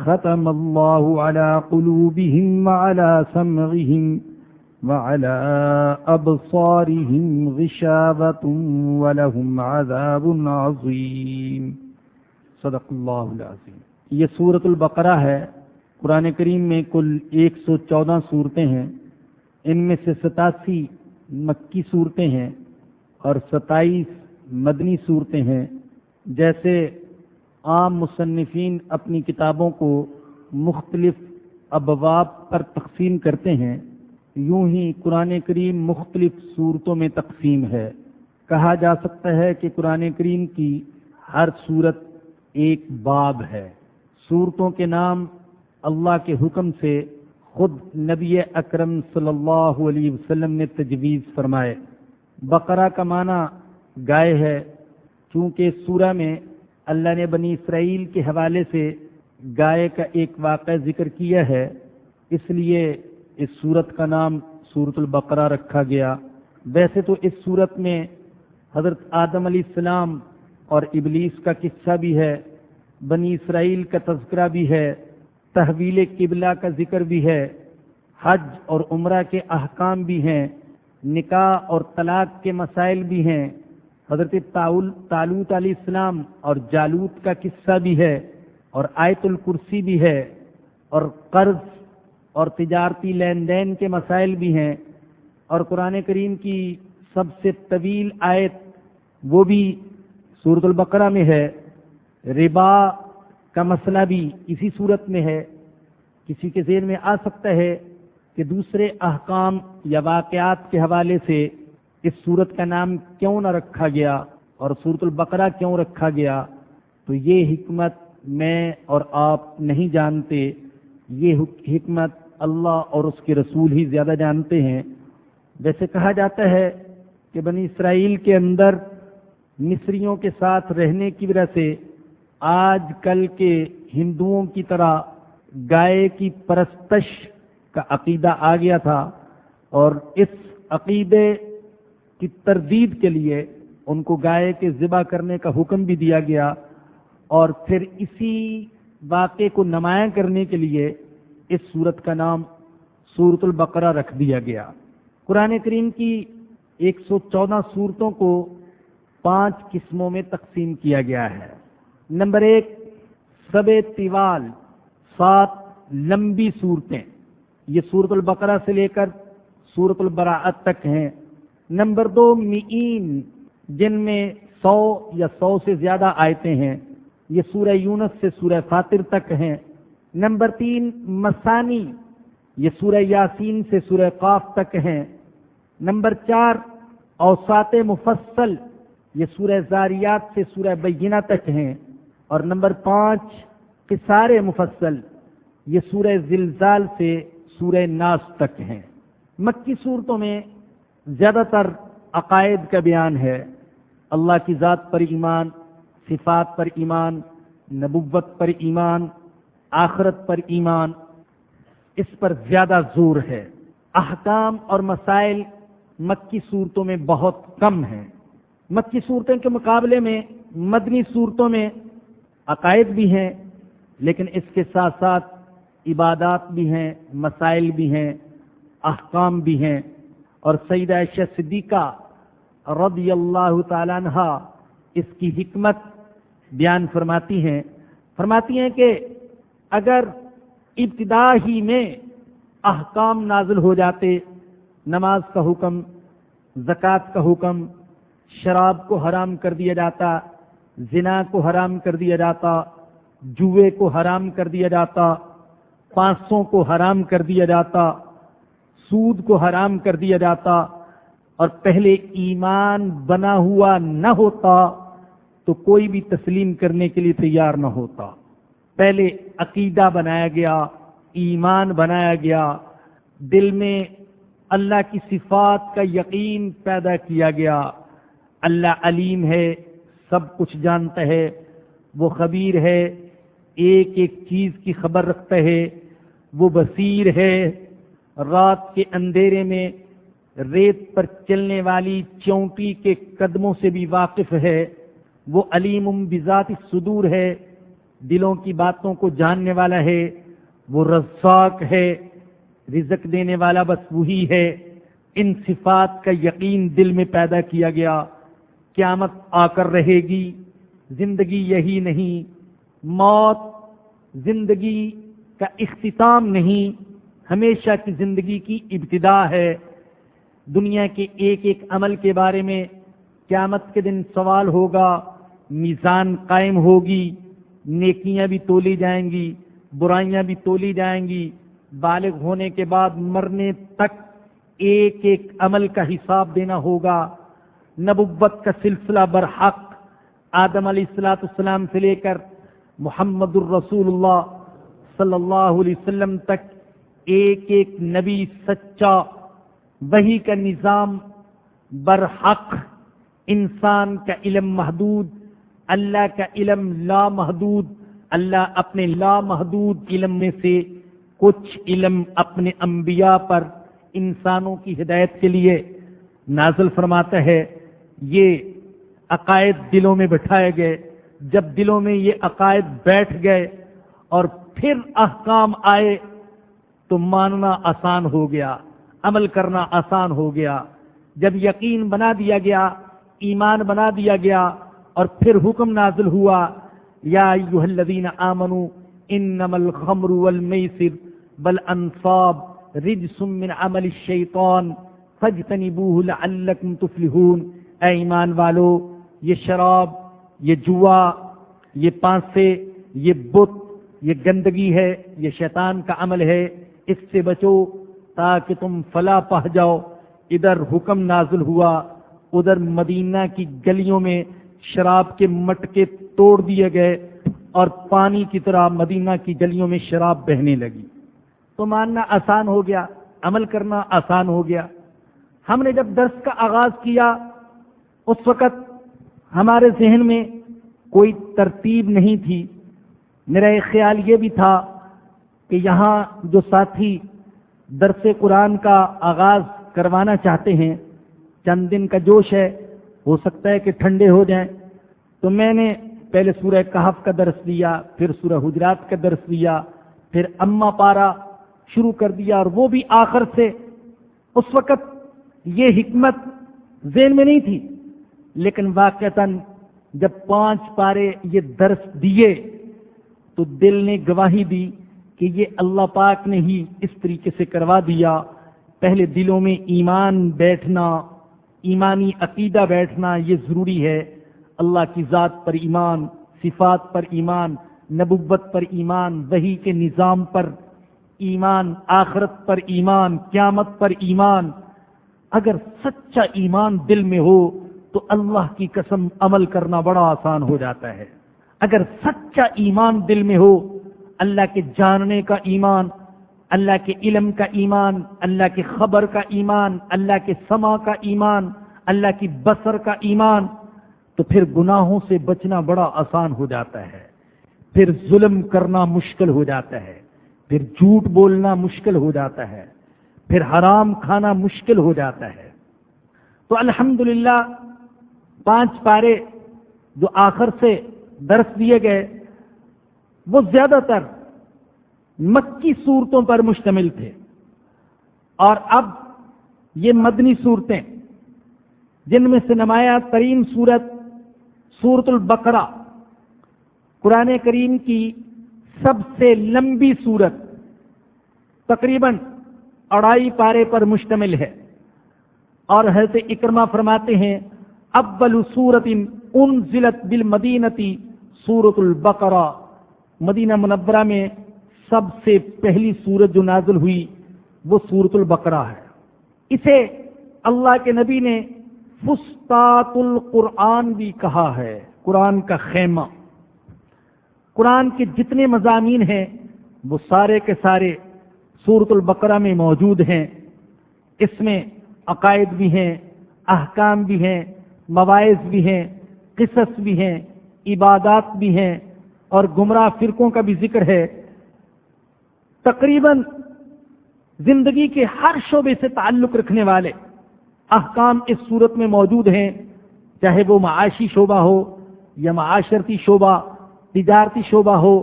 ختم اللہ علی قلوبہم وعلی سمعہم وعلی ابصارہم غشاوۃ ولہم عذاب عظیم۔ صدق اللہ العظیم۔ یہ سورۃ البقرہ ہے۔ قرآن کریم میں کل 114 صورتیں ہیں، ان میں سے 87 مکی صورتیں ہیں اور 27 مدنی صورتیں ہیں۔ جیسے عام مصنفین اپنی کتابوں کو مختلف ابواب پر تقسیم کرتے ہیں، یوں ہی قرآن کریم مختلف صورتوں میں تقسیم ہے۔ کہا جا سکتا ہے کہ قرآن کریم کی ہر صورت ایک باب ہے۔ صورتوں کے نام اللہ کے حکم سے خود نبی اکرم صلی اللہ علیہ وسلم نے تجویز فرمائے۔ بقرہ کا معنی گائے ہے، چونکہ سورہ میں اللہ نے بنی اسرائیل کے حوالے سے گائے کا ایک واقعہ ذکر کیا ہے، اس لیے اس سورت کا نام سورۃ البقرہ رکھا گیا۔ ویسے تو اس سورت میں حضرت آدم علیہ السلام اور ابلیس کا قصہ بھی ہے، بنی اسرائیل کا تذکرہ بھی ہے، تحویل قبلہ کا ذکر بھی ہے، حج اور عمرہ کے احکام بھی ہیں، نکاح اور طلاق کے مسائل بھی ہیں، حضرت طالوت علیہ السلام اور جالوت کا قصہ بھی ہے، اور آیت الکرسی بھی ہے، اور قرض اور تجارتی لین دین کے مسائل بھی ہیں، اور قرآن کریم کی سب سے طویل آیت وہ بھی سورۃ البقرہ میں ہے۔ ربا کا مسئلہ بھی اسی صورت میں ہے۔ کسی کے ذہن میں آ سکتا ہے کہ دوسرے احکام یا واقعات کے حوالے سے اس صورت کا نام کیوں نہ رکھا گیا اور سورۃ البقرہ کیوں رکھا گیا، تو یہ حکمت میں اور آپ نہیں جانتے، یہ حکمت اللہ اور اس کے رسول ہی زیادہ جانتے ہیں۔ ویسے کہا جاتا ہے کہ بنی اسرائیل کے اندر مصریوں کے ساتھ رہنے کی وجہ سے آج کل کے ہندوؤں کی طرح گائے کی پرستش کا عقیدہ آ گیا تھا، اور اس عقیدے کی تردید کے لیے ان کو گائے کے ذبح کرنے کا حکم بھی دیا گیا، اور پھر اسی واقعے کو نمایاں کرنے کے لیے اس سورت کا نام سورۃ البقرہ رکھ دیا گیا۔ قرآن کریم کی 114 صورتوں کو 5 قسموں میں تقسیم کیا گیا ہے۔ نمبر 1، سبع طوال، 7 لمبی صورتیں، یہ سورۃ البقرہ سے لے کر سورۃ البراءۃ تک ہیں۔ نمبر 2، مئین، جن میں 100 یا 100 سے زیادہ آیتیں ہیں، یہ سورہ یونس سے سورہ فاطر تک ہیں۔ نمبر 3، مثانی، یہ سورہ یاسین سے سورہ قاف تک ہیں۔ نمبر 4، اوساط مفصل، یہ سورہ زاریات سے سورہ بینہ تک ہیں۔ اور نمبر 5، قصار مفصل، یہ سورہ زلزال سے سورہ ناس تک ہیں۔ مکی صورتوں میں زیادہ تر عقائد کا بیان ہے، اللہ کی ذات پر ایمان، صفات پر ایمان، نبوت پر ایمان، آخرت پر ایمان، اس پر زیادہ زور ہے۔ احکام اور مسائل مکی صورتوں میں بہت کم ہیں۔ مکی صورتوں کے مقابلے میں مدنی صورتوں میں عقائد بھی ہیں، لیکن اس کے ساتھ ساتھ عبادات بھی ہیں، مسائل بھی ہیں، احکام بھی ہیں۔ اور سیدہ عائشہ صدیقہ رضی اللہ تعالیٰ عنہ اس کی حکمت بیان فرماتی ہیں کہ اگر ابتدا ہی میں احکام نازل ہو جاتے، نماز کا حکم، زکوٰۃ کا حکم، شراب کو حرام کر دیا جاتا، زنا کو حرام کر دیا جاتا، جوئے کو حرام کر دیا جاتا، 500 کو حرام کر دیا جاتا، سود کو حرام کر دیا جاتا، اور پہلے ایمان بنا ہوا نہ ہوتا تو کوئی بھی تسلیم کرنے کے لیے تیار نہ ہوتا۔ پہلے عقیدہ بنایا گیا، ایمان بنایا گیا، دل میں اللہ کی صفات کا یقین پیدا کیا گیا۔ اللہ علیم ہے، سب کچھ جانتا ہے، وہ خبیر ہے، ایک ایک چیز کی خبر رکھتا ہے، وہ بصیر ہے، رات کے اندھیرے میں ریت پر چلنے والی چونٹی کے قدموں سے بھی واقف ہے، وہ علیم بذات الصدور ہے، دلوں کی باتوں کو جاننے والا ہے، وہ رزاق ہے، رزق دینے والا بس وہی ہے۔ ان صفات کا یقین دل میں پیدا کیا گیا، قیامت آ کر رہے گی، زندگی یہی نہیں، موت زندگی کا اختتام نہیں، ہمیشہ کی زندگی کی ابتدا ہے۔ دنیا کے ایک ایک عمل کے بارے میں قیامت کے دن سوال ہوگا، میزان قائم ہوگی، نیکیاں بھی تولی جائیں گی، برائیاں بھی تولی جائیں گی۔ بالغ ہونے کے بعد مرنے تک ایک ایک عمل کا حساب دینا ہوگا۔ نبوت کا سلسلہ برحق آدم علیہ السلام سے لے کر محمد الرسول اللہ صلی اللہ علیہ وسلم تک ایک ایک نبی سچا، وحی کا نظام برحق، انسان کا علم محدود، اللہ کا علم لامحدود۔ اللہ اپنے لامحدود علم میں سے کچھ علم اپنے انبیاء پر انسانوں کی ہدایت کے لیے نازل فرماتا ہے۔ یہ عقائد دلوں میں بٹھائے گئے۔ جب دلوں میں یہ عقائد بیٹھ گئے اور پھر احکام آئے تو ماننا آسان ہو گیا، عمل کرنا آسان ہو گیا۔ جب یقین بنا دیا گیا، ایمان بنا دیا گیا اور پھر حکم نازل ہوا، یا ایھا الذین آمنوا انما الخمر والمیسر والانصاب رجس من عمل الشیطان فاجتنبوہ لعلکم تفلحون۔ اے ایمان والو، یہ شراب، یہ جوا، یہ پانسے، یہ بت، یہ گندگی ہے، یہ شیطان کا عمل ہے، اس سے بچو تاکہ تم فلاح پا جاؤ۔ ادھر حکم نازل ہوا، ادھر مدینہ کی گلیوں میں شراب کے مٹکے توڑ دیے گئے اور پانی کی طرح مدینہ کی گلیوں میں شراب بہنے لگی۔ تو ماننا آسان ہو گیا، عمل کرنا آسان ہو گیا۔ ہم نے جب درس کا آغاز کیا اس وقت ہمارے ذہن میں کوئی ترتیب نہیں تھی۔ میرا ایک خیال یہ بھی تھا کہ یہاں جو ساتھی درس قرآن کا آغاز کروانا چاہتے ہیں، چند دن کا جوش ہے، ہو سکتا ہے کہ ٹھنڈے ہو جائیں، تو میں نے پہلے سورہ کہف کا درس دیا، پھر سورہ حجرات کا درس دیا، پھر اما پارا شروع کر دیا، اور وہ بھی آخر سے۔ اس وقت یہ حکمت ذہن میں نہیں تھی، لیکن واقعتاً جب 5 پارے یہ درس دیے تو دل نے گواہی دی کہ یہ اللہ پاک نے ہی اس طریقے سے کروا دیا۔ پہلے دلوں میں ایمان بیٹھنا، ایمانی عقیدہ بیٹھنا یہ ضروری ہے۔ اللہ کی ذات پر ایمان، صفات پر ایمان، نبوت پر ایمان، وحی کے نظام پر ایمان، آخرت پر ایمان، قیامت پر ایمان۔ اگر سچا ایمان دل میں ہو تو اللہ کی قسم عمل کرنا بڑا آسان ہو جاتا ہے۔ اگر سچا ایمان دل میں ہو، اللہ کے جاننے کا ایمان، اللہ کے علم کا ایمان، اللہ کے خبر کا ایمان، اللہ کے سمع کا ایمان، اللہ کی بصر کا ایمان، تو پھر گناہوں سے بچنا بڑا آسان ہو جاتا ہے، پھر ظلم کرنا مشکل ہو جاتا ہے، پھر جھوٹ بولنا مشکل ہو جاتا ہے، پھر حرام کھانا مشکل ہو جاتا ہے۔ تو الحمدللہ 5 پارے جو آخر سے درس دیے گئے وہ زیادہ تر مکی صورتوں پر مشتمل تھے، اور اب یہ مدنی صورتیں، جن میں سے نمایاں ترین صورت سورۃ البقرہ، قرآن کریم کی سب سے لمبی صورت، تقریباً 2.5 پارے پر مشتمل ہے۔ اور حضرت اکرمہ فرماتے ہیں اول سورۃ انزلت بالمدینہ سورۃ البقرہ، مدینہ منورہ میں سب سے پہلی سورت جو نازل ہوئی وہ سورۃ البقرہ ہے۔ اسے اللہ کے نبی نے فسطاط القرآن بھی کہا ہے، قرآن کا خیمہ۔ قرآن کے جتنے مضامین ہیں وہ سارے کے سارے سورۃ البقرہ میں موجود ہیں۔ اس میں عقائد بھی ہیں، احکام بھی ہیں، مواعظ بھی ہیں، قصص بھی ہیں، عبادات بھی ہیں، اور گمراہ فرقوں کا بھی ذکر ہے۔ تقریباً زندگی کے ہر شعبے سے تعلق رکھنے والے احکام اس صورت میں موجود ہیں، چاہے وہ معاشی شعبہ ہو یا معاشرتی شعبہ تجارتی شعبہ ہو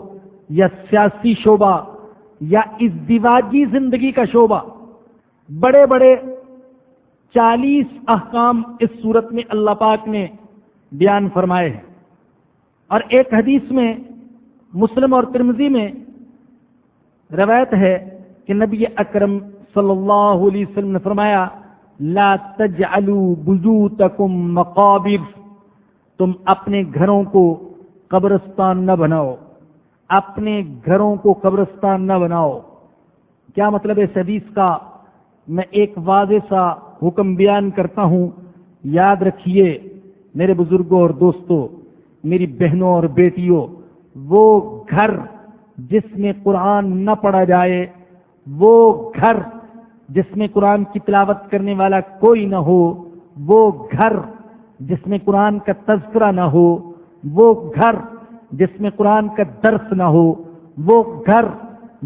یا سیاسی شعبہ یا ازدواجی زندگی کا شعبہ، بڑے بڑے 40 احکام اس صورت میں اللہ پاک نے بیان فرمائے ہیں۔ اور ایک حدیث میں مسلم اور ترمذی میں روایت ہے کہ نبی اکرم صلی اللہ علیہ وسلم نے فرمایا لا تجعلوا بیوتکم مقابر، تم اپنے گھروں کو قبرستان نہ بناؤ، اپنے گھروں کو قبرستان نہ بناؤ۔ کیا مطلب ہے اس حدیث کا؟ میں ایک واضح سا حکم بیان کرتا ہوں، یاد رکھیے میرے بزرگوں اور دوستوں، میری بہنوں اور بیٹیوں، وہ گھر جس میں قرآن نہ پڑھا جائے، وہ گھر جس میں قرآن کی تلاوت کرنے والا کوئی نہ ہو، وہ گھر جس میں قرآن کا تذکرہ نہ ہو، وہ گھر جس میں قرآن کا درس نہ ہو، وہ گھر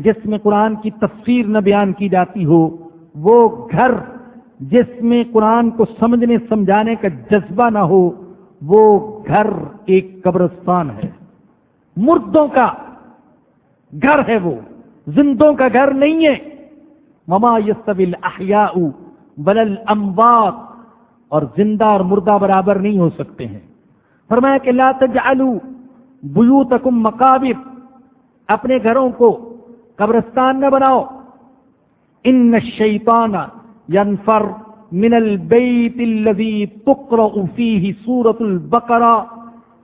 جس میں قرآن کی تفسیر نہ بیان کی جاتی ہو، وہ گھر جس میں قرآن کو سمجھنے سمجھانے کا جذبہ نہ ہو، وہ گھر ایک قبرستان ہے، مردوں کا گھر ہے، وہ زندوں کا گھر نہیں ہے۔ وما یستوی الاحیاء ولا الاموات، اور زندہ اور مردہ برابر نہیں ہو سکتے ہیں۔ فرمایا کہ لا تجعلوا بیوتکم مقابر، اپنے گھروں کو قبرستان نہ بناؤ۔ ان الشیطان ینفر من البیت الذی تقرأ فیہ سورۃ البقرہ،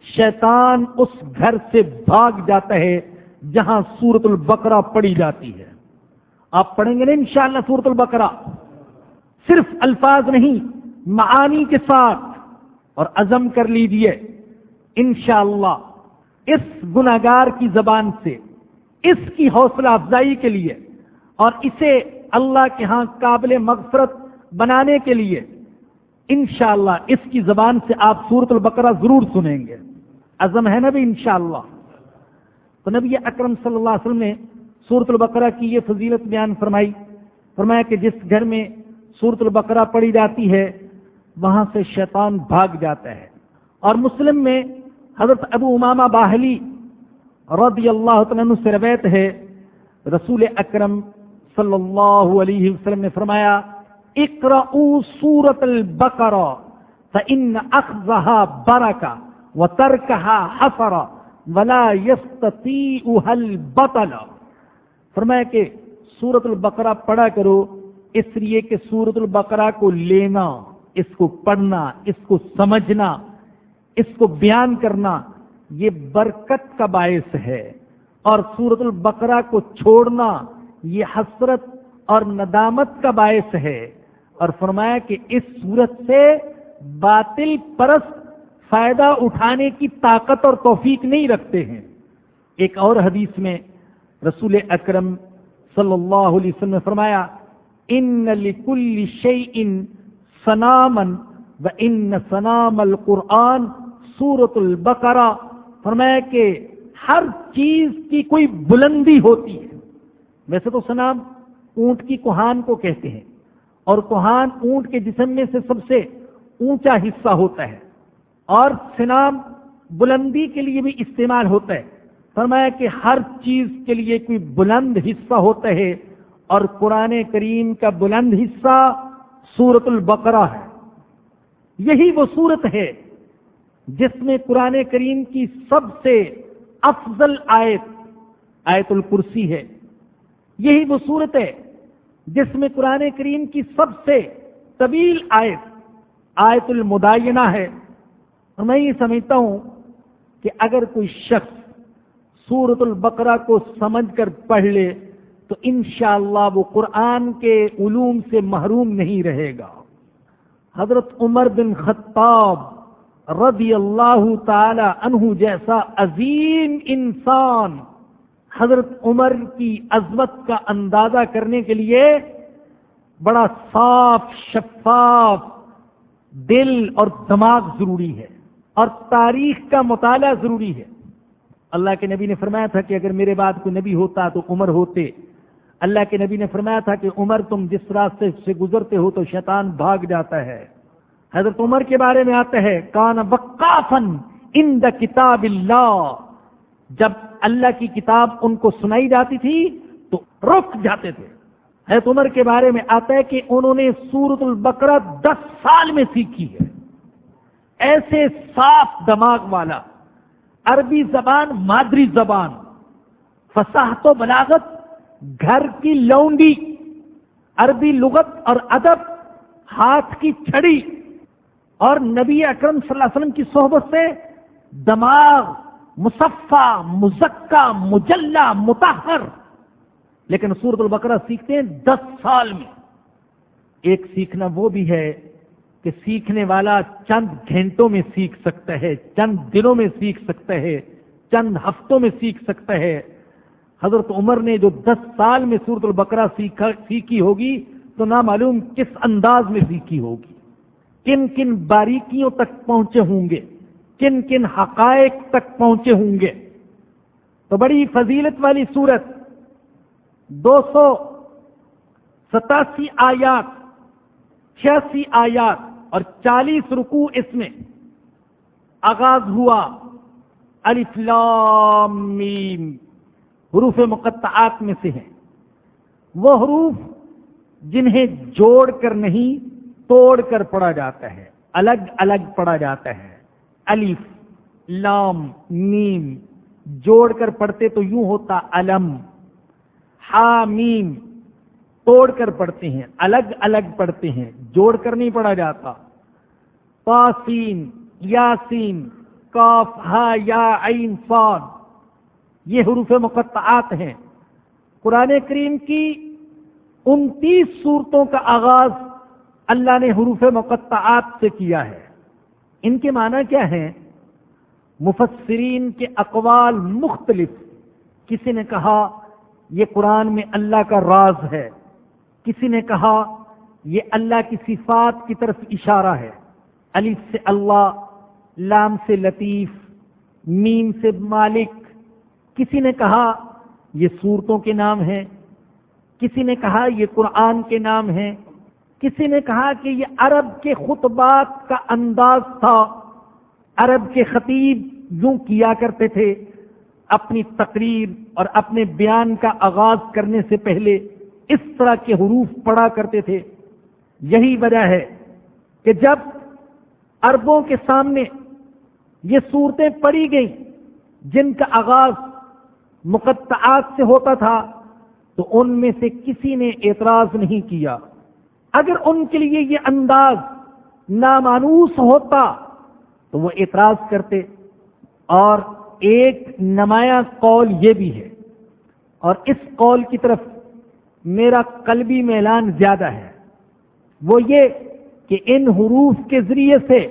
شیطان اس گھر سے بھاگ جاتا ہے جہاں سورۃ البقرہ پڑھی جاتی ہے۔ آپ پڑھیں گے نا انشاءاللہ سورۃ البقرہ، صرف الفاظ نہیں، معانی کے ساتھ، اور عزم کر لیجئے انشاءاللہ اس گناہگار کی زبان سے، اس کی حوصلہ افزائی کے لیے اور اسے اللہ کے ہاں قابل مغفرت بنانے کے لیے انشاءاللہ اس کی زبان سے آپ سورۃ البقرہ ضرور سنیں گے۔ عزم ہے نبی انشاءاللہ۔ تو نبی اکرم صلی اللہ علیہ وسلم نے سورۃ البقرہ کی یہ فضیلت بیان فرمائی، فرمایا کہ جس گھر میں سورۃ البقرہ پڑھی جاتی ہے وہاں سے شیطان بھاگ جاتا ہے۔ اور مسلم میں حضرت ابو امامہ باہلی رضی اللہ تعالیٰ عنہ سے روایت ہے، رسول اکرم صلی اللہ علیہ وسلم نے فرمایا اقرؤوا سورۃ البقرہ فإن أخذها برکہ وترکها حسرہ ولا يستطيعها البطل۔ فرمایا کہ سورۃ البقرہ پڑھا کرو، اس لیے کہ سورۃ البقرہ کو لینا، اس کو پڑھنا، اس کو سمجھنا، اس کو بیان کرنا یہ برکت کا باعث ہے، اور سورۃ البقرہ کو چھوڑنا یہ حسرت اور ندامت کا باعث ہے۔ اور فرمایا کہ اس صورت سے باطل پرست فائدہ اٹھانے کی طاقت اور توفیق نہیں رکھتے ہیں۔ ایک اور حدیث میں رسول اکرم صلی اللہ علیہ وسلم نے فرمایا ان لکل شیء صناما وان صنام القرآن سورۃ البقرہ۔ فرمایا کہ ہر چیز کی کوئی بلندی ہوتی ہے۔ ویسے تو صنام اونٹ کی کوہان کو کہتے ہیں، اور کوہان اونٹ کے جسم میں سے سب سے اونچا حصہ ہوتا ہے، اور صنام بلندی کے لیے بھی استعمال ہوتا ہے۔ فرمایا کہ ہر چیز کے لیے کوئی بلند حصہ ہوتا ہے، اور قرآن کریم کا بلند حصہ سورۃ البقرہ ہے۔ یہی وہ سورت ہے جس میں قرآن کریم کی سب سے افضل آیت آیت الکرسی ہے۔ یہی وہ سورت ہے جس میں قرآن کریم کی سب سے طویل آیت آیت المدائنہ ہے۔ اور میں یہ سمجھتا ہوں کہ اگر کوئی شخص سورۃ البقرہ کو سمجھ کر پڑھ لے تو انشاءاللہ وہ قرآن کے علوم سے محروم نہیں رہے گا۔ حضرت عمر بن خطاب رضی اللہ تعالی عنہ جیسا عظیم انسان، حضرت عمر کی عظمت کا اندازہ کرنے کے لیے بڑا صاف شفاف دل اور دماغ ضروری ہے، اور تاریخ کا مطالعہ ضروری ہے۔ اللہ کے نبی نے فرمایا تھا کہ اگر میرے بعد کوئی نبی ہوتا تو عمر ہوتے۔ اللہ کے نبی نے فرمایا تھا کہ عمر تم جس راستے سے گزرتے ہو تو شیطان بھاگ جاتا ہے۔ حضرت عمر کے بارے میں آتا ہے کان وقافا عند کتاب اللہ، جب اللہ کی کتاب ان کو سنائی جاتی تھی تو رک جاتے تھے۔ حضرت عمر کے بارے میں آتا ہے کہ انہوں نے سورۃ البقرہ 10 سال میں سیکھی ہے۔ ایسے صاف دماغ والا، عربی زبان مادری زبان، فصاحت و بلاغت گھر کی لونڈی، عربی لغت اور ادب ہاتھ کی چھڑی، اور نبی اکرم صلی اللہ علیہ وسلم کی صحبت سے دماغ مصفا، مزکا، مجلہ، مطہر، لیکن سورۃ البقرہ سیکھتے ہیں 10 سال میں۔ ایک سیکھنا وہ بھی ہے کہ سیکھنے والا چند گھنٹوں میں سیکھ سکتا ہے، چند دنوں میں سیکھ سکتا ہے، چند ہفتوں میں سیکھ سکتا ہے۔ حضرت عمر نے جو 10 سال میں سورۃ البقرہ سیکھی ہوگی تو نہ معلوم کس انداز میں سیکھی ہوگی، کن کن باریکیوں تک پہنچے ہوں گے، کن کن حقائق تک پہنچے ہوں گے۔ تو بڑی فضیلت والی سورت، 287 آیات، 86 آیات اور 40 رکوع اس میں۔ آغاز ہوا الف لام میم، حروف مقطعات میں سے ہیں، وہ حروف جنہیں جوڑ کر نہیں توڑ کر پڑھا جاتا ہے، الگ الگ پڑھا جاتا ہے۔ الف لام میم جوڑ کر پڑھتے تو یوں ہوتا علم، حامیم توڑ کر پڑھتے ہیں، الگ الگ پڑھتے ہیں، جوڑ کر نہیں پڑھا جاتا۔ طاسین، یاسین، کاف ہا یا عین صاد، یہ حروف مقطعات ہیں۔ قرآن کریم کی 29 سورتوں کا آغاز اللہ نے حروف مقطعات سے کیا ہے۔ ان کے معنی کیا ہیں؟ مفسرین کے اقوال مختلف۔ کسی نے کہا یہ قرآن میں اللہ کا راز ہے، کسی نے کہا یہ اللہ کی صفات کی طرف اشارہ ہے۔ الف سے اللہ، لام سے لطیف، میم سے مالک۔ کسی نے کہا یہ سورتوں کے نام ہیں، کسی نے کہا یہ قرآن کے نام ہیں، کسی نے کہا کہ یہ عرب کے خطبات کا انداز تھا۔ عرب کے خطیب یوں کیا کرتے تھے، اپنی تقریر اور اپنے بیان کا آغاز کرنے سے پہلے اس طرح کے حروف پڑھا کرتے تھے۔ یہی وجہ ہے کہ جب عربوں کے سامنے یہ صورتیں پڑھی گئیں جن کا آغاز مقطعات سے ہوتا تھا تو ان میں سے کسی نے اعتراض نہیں کیا۔ اگر ان کے لیے یہ انداز نامانوس ہوتا تو وہ اعتراض کرتے۔ اور ایک نمایاں قول یہ بھی ہے، اور اس قول کی طرف میرا قلبی میلان زیادہ ہے، وہ یہ کہ ان حروف کے ذریعے سے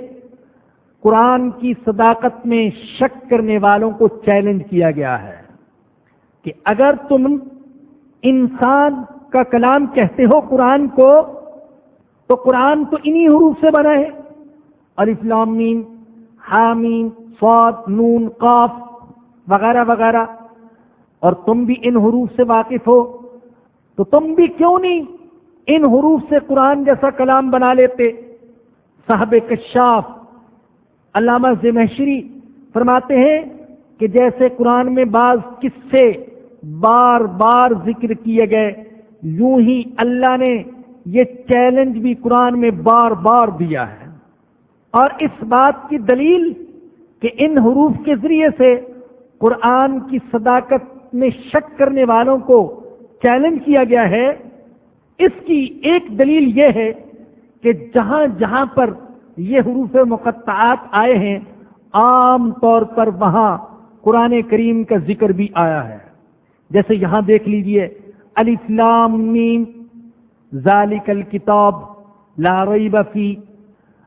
قرآن کی صداقت میں شک کرنے والوں کو چیلنج کیا گیا ہے کہ اگر تم انسان کا کلام کہتے ہو قرآن کو تو قرآن تو انہی حروف سے بنا ہے، الف لام میم، حامیم، صاد، نون، قاف وغیرہ وغیرہ، اور تم بھی ان حروف سے واقف ہو تو تم بھی کیوں نہیں ان حروف سے قرآن جیسا کلام بنا لیتے۔ صاحب کشاف علامہ زمخشری فرماتے ہیں کہ جیسے قرآن میں بعض قصے بار بار ذکر کیے گئے، یوں ہی اللہ نے یہ چیلنج بھی قرآن میں بار بار دیا ہے۔ اور اس بات کی دلیل کہ ان حروف کے ذریعے سے قرآن کی صداقت میں شک کرنے والوں کو چیلنج کیا گیا ہے، اس کی ایک دلیل یہ ہے کہ جہاں جہاں پر یہ حروف مقطعات آئے ہیں عام طور پر وہاں قرآن کریم کا ذکر بھی آیا ہے۔ جیسے یہاں دیکھ لیجئے الف لام میم ذالک الکتاب لا ریب فیہ،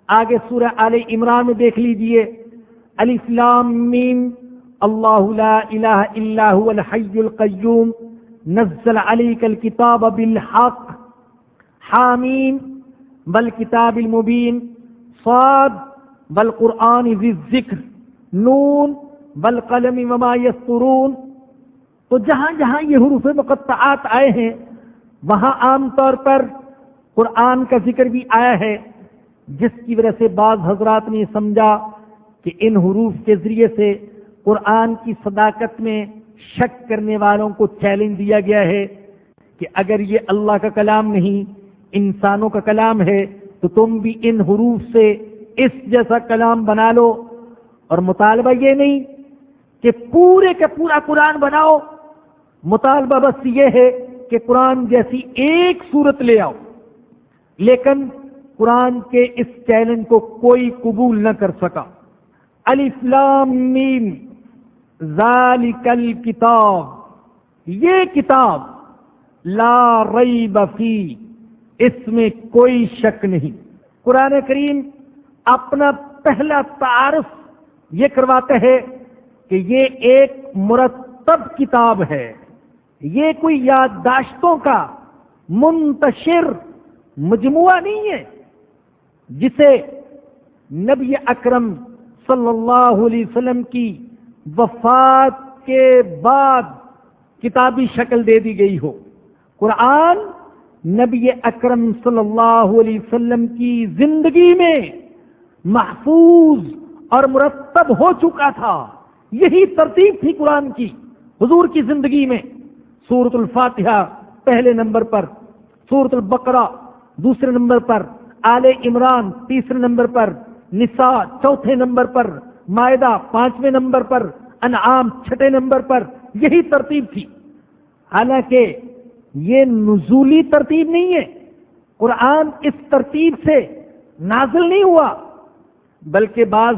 آگے سورہ آل عمران میں دیکھ لیجئے الف لام میم اللہ لا الہ الا هو الحی القیوم نزل علیک الکتاب بالحق، حامیم والکتاب المبین، صاد والقرآن ذی الذکر، نون والقلم وما یسطرون۔ تو جہاں جہاں یہ حروف مقطعات آئے ہیں وہاں عام طور پر قرآن کا ذکر بھی آیا ہے، جس کی وجہ سے بعض حضرات نے سمجھا کہ ان حروف کے ذریعے سے قرآن کی صداقت میں شک کرنے والوں کو چیلنج دیا گیا ہے کہ اگر یہ اللہ کا کلام نہیں انسانوں کا کلام ہے تو تم بھی ان حروف سے اس جیسا کلام بنا لو، اور مطالبہ یہ نہیں کہ پورے کا پورا قرآن بناؤ، مطالبہ بس یہ ہے کہ قرآن جیسی ایک صورت لے آؤ۔ لیکن قرآن کے اس چیلنج کو کوئی قبول نہ کر سکا۔ الف لام میم ذالک الکتاب، یہ کتاب لا ریب فی، اس میں کوئی شک نہیں۔ قرآن کریم اپنا پہلا تعارف یہ کرواتا ہے کہ یہ ایک مرتب کتاب ہے، یہ کوئی یادداشتوں کا منتشر مجموعہ نہیں ہے جسے نبی اکرم صلی اللہ علیہ وسلم کی وفات کے بعد کتابی شکل دے دی گئی ہو۔ قرآن نبی اکرم صلی اللہ علیہ وسلم کی زندگی میں محفوظ اور مرتب ہو چکا تھا، یہی ترتیب تھی قرآن کی۔ حضور کی زندگی میں سورۃ الفاتحہ پہلے نمبر پر، سورۃ البقرہ دوسرے نمبر پر، آل عمران تیسرے نمبر پر، نساء چوتھے نمبر پر، مائدہ پانچویں نمبر پر، انعام چھٹے نمبر پر، یہی ترتیب تھی۔ حالانکہ یہ نزولی ترتیب نہیں ہے، قرآن اس ترتیب سے نازل نہیں ہوا، بلکہ بعض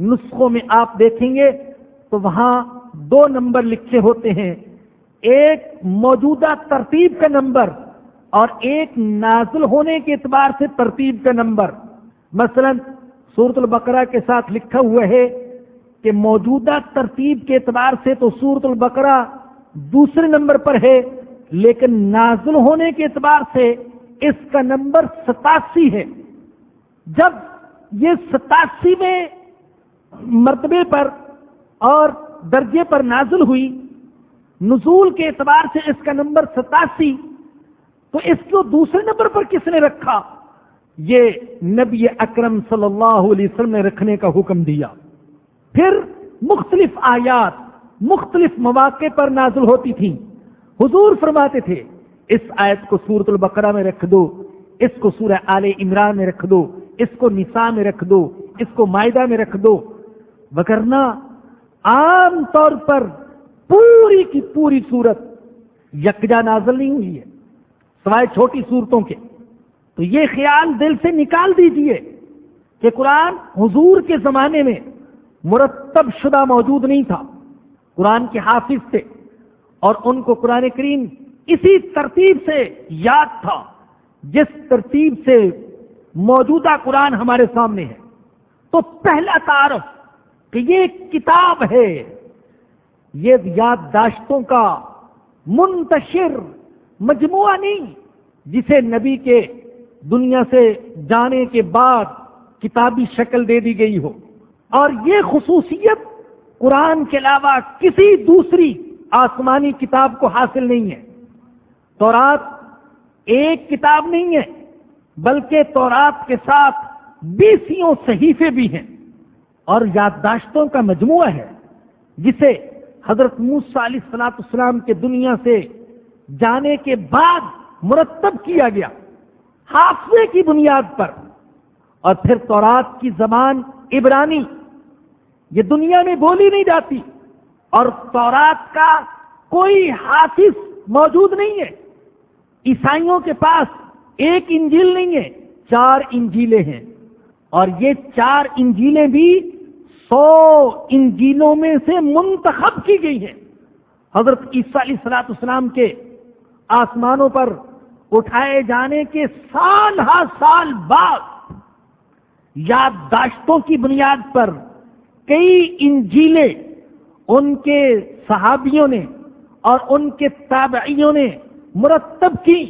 نسخوں میں آپ دیکھیں گے تو وہاں 2 نمبر لکھے ہوتے ہیں، ایک موجودہ ترتیب کا نمبر اور ایک نازل ہونے کے اعتبار سے ترتیب کا نمبر۔ مثلا سورۃ البقرہ کے ساتھ لکھا ہوا ہے کہ موجودہ ترتیب کے اعتبار سے تو سورۃ البقرہ دوسرے نمبر پر ہے، لیکن نازل ہونے کے اعتبار سے اس کا نمبر 87 ہے۔ جب یہ 87ویں مرتبے پر اور درجے پر نازل ہوئی، نزول کے اعتبار سے اس کا نمبر 87، تو اس کو دوسرے نمبر پر کس نے رکھا؟ یہ نبی اکرم صلی اللہ علیہ وسلم نے رکھنے کا حکم دیا۔ پھر مختلف آیات مختلف مواقع پر نازل ہوتی تھیں۔ حضور فرماتے تھے اس آیت کو سورۃ البقرہ میں رکھ دو، اس کو سورہ آل عمران میں رکھ دو، اس کو نساء میں رکھ دو، اس کو مائدہ میں رکھ دو، وگرنہ عام طور پر پوری کی پوری صورت یکجا نازل نہیں ہوئی ہے سوائے چھوٹی صورتوں کے۔ تو یہ خیال دل سے نکال دیجئے کہ قرآن حضور کے زمانے میں مرتب شدہ موجود نہیں تھا، قرآن کے حافظ تھے اور ان کو قرآن کریم اسی ترتیب سے یاد تھا جس ترتیب سے موجودہ قرآن ہمارے سامنے ہے۔ تو پہلا تعارف کہ یہ کتاب ہے، یہ یادداشتوں کا منتشر مجموعہ نہیں جسے نبی کے دنیا سے جانے کے بعد کتابی شکل دے دی گئی ہو، اور یہ خصوصیت قرآن کے علاوہ کسی دوسری آسمانی کتاب کو حاصل نہیں ہے۔ تورات ایک کتاب نہیں ہے، بلکہ تورات کے ساتھ 20 صحیفے بھی ہیں اور یادداشتوں کا مجموعہ ہے جسے حضرت موسیٰ علیہ السلام کے دنیا سے جانے کے بعد مرتب کیا گیا حافظے کی بنیاد پر۔ اور پھر تورات کی زبان عبرانی، یہ دنیا میں بولی نہیں جاتی، اور تورات کا کوئی حافظ موجود نہیں ہے۔ عیسائیوں کے پاس ایک انجیل نہیں ہے، 4 انجیلیں ہیں، اور یہ 4 انجیلیں بھی 100 انجیلوں میں سے منتخب کی گئی ہیں۔ حضرت عیسیٰ علیہ السلام کے آسمانوں پر اٹھائے جانے کے سال ہر سال بعد یادداشتوں کی بنیاد پر کئی انجیلیں ان کے صحابیوں نے اور ان کے تابعیوں نے مرتب کی،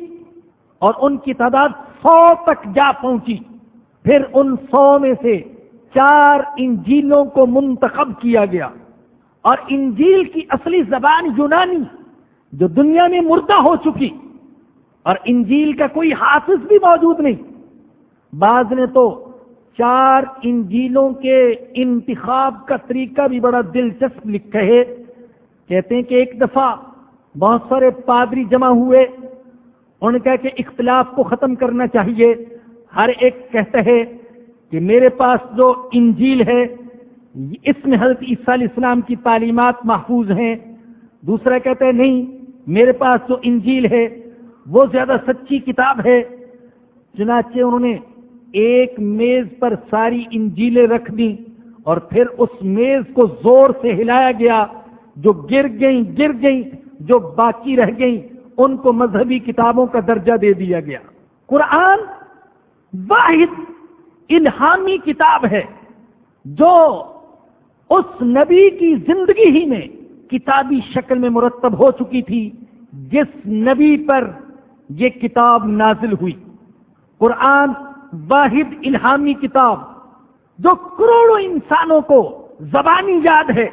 اور ان کی تعداد 100 تک جا پہنچی۔ پھر ان 100 میں سے 4 انجیلوں کو منتخب کیا گیا، اور انجیل کی اصلی زبان یونانی جو دنیا میں مردہ ہو چکی، اور انجیل کا کوئی حافظ بھی موجود نہیں۔ بعض نے تو 4 انجیلوں کے انتخاب کا طریقہ بھی بڑا دلچسپ لکھا ہے. کہتے ہیں کہ ایک دفعہ بہت سارے پادری جمع ہوئے. انہوں نے کہا کہ اختلاف کو ختم کرنا چاہیے. ہر ایک کہتا ہے کہ میرے پاس جو انجیل ہے اس میں حضرت عیسیٰ علیہ السلام کی تعلیمات محفوظ ہیں. دوسرا کہتا ہے نہیں، میرے پاس جو انجیل ہے وہ زیادہ سچی کتاب ہے. چنانچہ انہوں نے ایک میز پر ساری انجیلیں رکھ دیں اور پھر اس میز کو زور سے ہلایا گیا. جو گر گئیں، جو باقی رہ گئیں ان کو مذہبی کتابوں کا درجہ دے دیا گیا. قرآن واحد الہامی کتاب ہے جو اس نبی کی زندگی ہی میں کتابی شکل میں مرتب ہو چکی تھی جس نبی پر یہ کتاب نازل ہوئی. قرآن واحد الہامی کتاب جو کروڑوں انسانوں کو زبانی یاد ہے.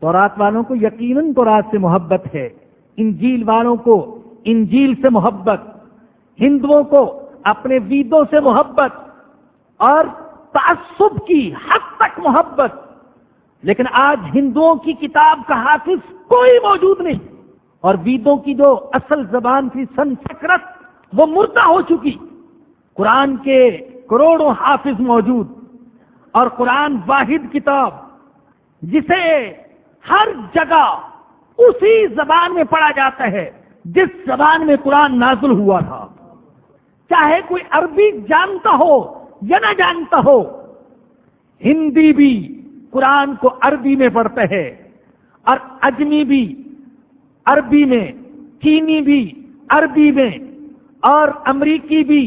تورات والوں کو یقیناً تورات سے محبت ہے، انجیل والوں کو انجیل سے محبت، ہندوؤں کو اپنے ویدوں سے محبت اور تعصب کی حد تک محبت. لیکن آج ہندوؤں کی کتاب کا حافظ کوئی موجود نہیں اور ویدوں کی جو اصل زبان تھی سنسکرت وہ مردہ ہو چکی. قرآن کے کروڑوں حافظ موجود اور قرآن واحد کتاب جسے ہر جگہ اسی زبان میں پڑھا جاتا ہے جس زبان میں قرآن نازل ہوا تھا. چاہے کوئی عربی جانتا ہو یا نہ جانتا ہو، ہندی بھی قرآن کو عربی میں پڑھتا ہے اور اجمی بھی عربی میں، چینی بھی عربی میں اور امریکی بھی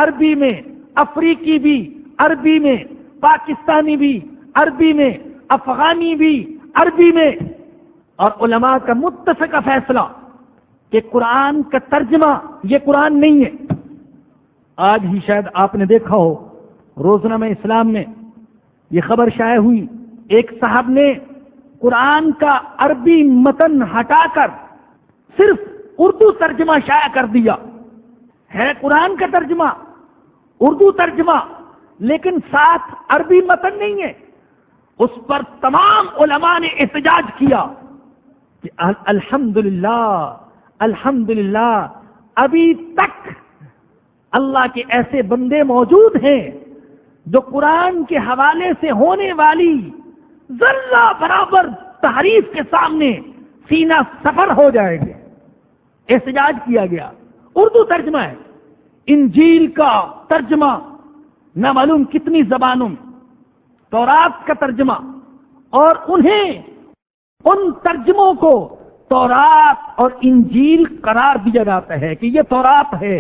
عربی میں، افریقی بھی عربی میں، پاکستانی بھی عربی میں، افغانی بھی عربی میں. اور علماء کا متفقہ فیصلہ کہ قرآن کا ترجمہ یہ قرآن نہیں ہے. آج ہی شاید آپ نے دیکھا ہو روزنامہ اسلام میں یہ خبر شائع ہوئی، ایک صاحب نے قرآن کا عربی متن ہٹا کر صرف اردو ترجمہ شائع کر دیا. ہے قرآن کا ترجمہ، اردو ترجمہ، لیکن ساتھ عربی متن نہیں ہے. اس پر تمام علماء نے احتجاج کیا کہ الحمدللہ ابھی تک اللہ کے ایسے بندے موجود ہیں جو قرآن کے حوالے سے ہونے والی ذرہ برابر تحریف کے سامنے سینہ سفر ہو جائیں گے. احتجاج کیا گیا. اردو ترجمہ ہے، انجیل کا ترجمہ نہ معلوم کتنی زبانوں میں، تورات کا ترجمہ، اور انہیں ان ترجموں کو تورات اور انجیل قرار دیا جاتا ہے کہ یہ تورات ہے،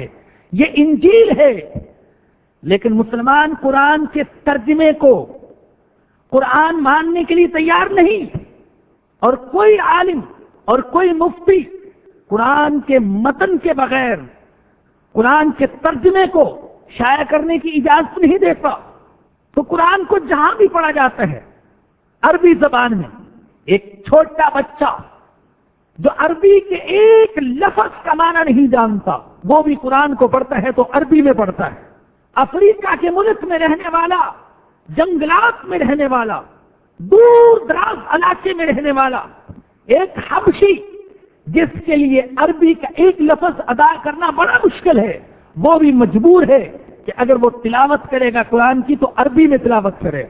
یہ انجیل ہے. لیکن مسلمان قرآن کے ترجمے کو قرآن ماننے کے لیے تیار نہیں، اور کوئی عالم اور کوئی مفتی قرآن کے متن کے بغیر قرآن کے ترجمے کو شائع کرنے کی اجازت نہیں دیتا. تو قرآن کو جہاں بھی پڑھا جاتا ہے عربی زبان میں، ایک چھوٹا بچہ جو عربی کے ایک لفظ کا معنی نہیں جانتا وہ بھی قرآن کو پڑھتا ہے تو عربی میں پڑھتا ہے. افریقہ کے ملک میں رہنے والا، جنگلات میں رہنے والا، دور دراز علاقے میں رہنے والا ایک حبشی جس کے لیے عربی کا ایک لفظ ادا کرنا بڑا مشکل ہے، وہ بھی مجبور ہے کہ اگر وہ تلاوت کرے گا قرآن کی تو عربی میں تلاوت کرے.